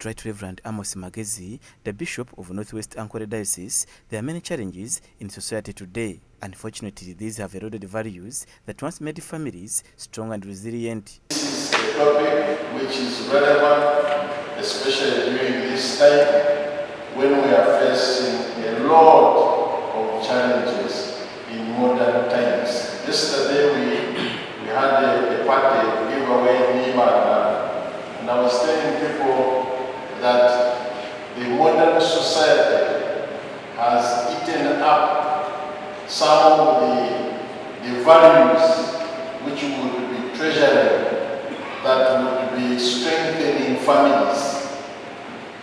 Right Reverend Amos Magezi, the Bishop of Northwest Ankole Diocese, there are many challenges in society today. Unfortunately, these have eroded values that once made families strong and resilient. This is a topic which is relevant, especially during this time when we are facing a lot of challenges in modern times. Yesterday we had a party to give away Nima, and I was telling people that the modern society has eaten up some of the values which would be treasuring, that would be strengthening families.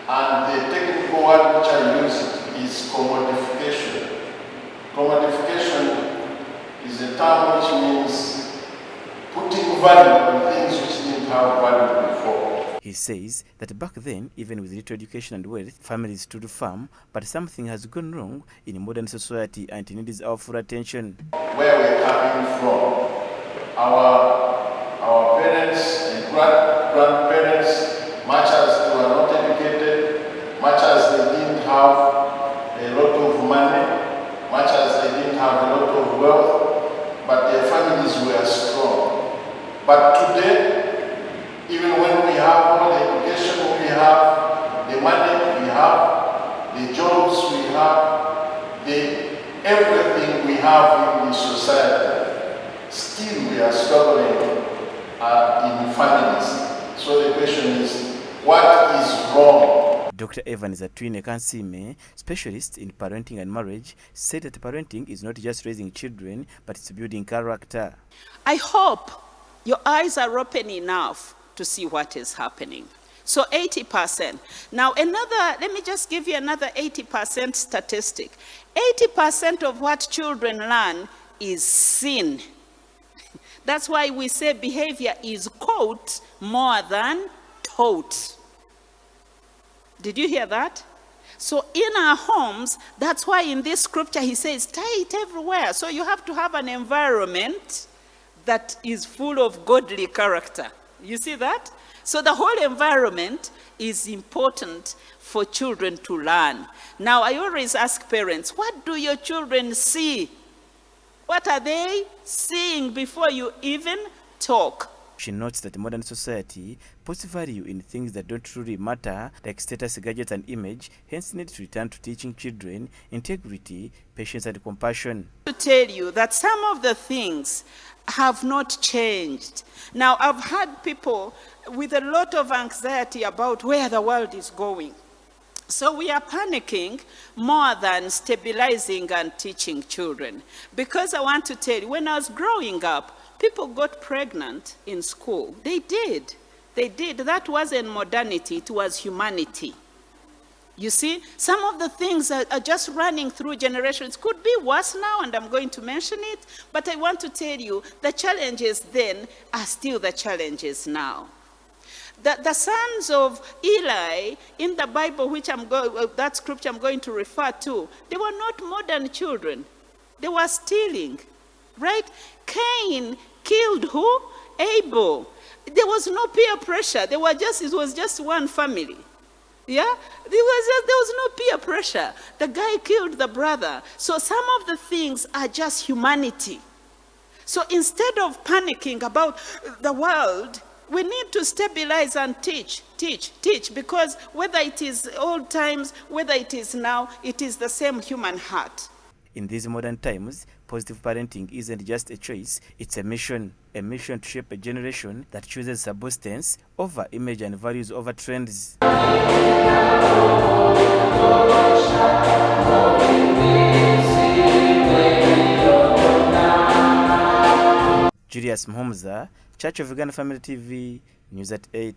And the technical word which I use is commodification. Commodification is a term which means putting value on things which didn't have value before. He says that back then, even with little education and wealth, families stood firm, but something has gone wrong in modern society and it needs our full attention. Where we're coming from, our parents and grandparents, much as they were not educated, much as they didn't have a lot of money, much as they didn't have a lot of wealth, but their families were strong. But today, even when we have all the education we have, the money we have, the jobs we have, everything we have in the society, still we are struggling in families. So the question is, what is wrong? Dr. Evans Atwine Kansime, specialist in parenting and marriage, said that parenting is not just raising children, but it's building character. I hope your eyes are open enough to see what is happening. So 80%. Now let me just give you another 80% statistic. 80% of what children learn is sin. That's why we say behavior is caught more than taught. Did you hear that? So in our homes, that's why in this scripture he says, tie it everywhere. So you have to have an environment that is full of godly character. You see that? So the whole environment is important for children to learn. Now, I always ask parents, what do your children see? What are they seeing before you even talk? She notes that modern society puts value in things that don't truly matter, like status, gadgets, and image, hence need to return to teaching children integrity, patience, and compassion. To tell you that some of the things have not changed. Now, I've had people with a lot of anxiety about where the world is going. So we are panicking more than stabilizing and teaching children. Because I want to tell you, when I was growing up, people got pregnant in school. They did. They did. That wasn't modernity, it was humanity. You see, some of the things are just running through generations. Could be worse now, and I'm going to mention it, but I want to tell you the challenges then are still the challenges now. The sons of Eli in the Bible, that scripture I'm going to refer to, they were not modern children. They were stealing, right? Cain killed who? Abel. There was no peer pressure. It was just one family. Yeah, there was no peer pressure. The guy killed the brother. So some of the things are just humanity. So instead of panicking about the world, we need to stabilize and teach, because whether it is old times, whether it is now, it is the same human heart. In these modern times, positive parenting isn't just a choice, it's a mission to shape a generation that chooses substance over image and values over trends. Julius Mhomza, Church of Uganda Family TV, News at 8.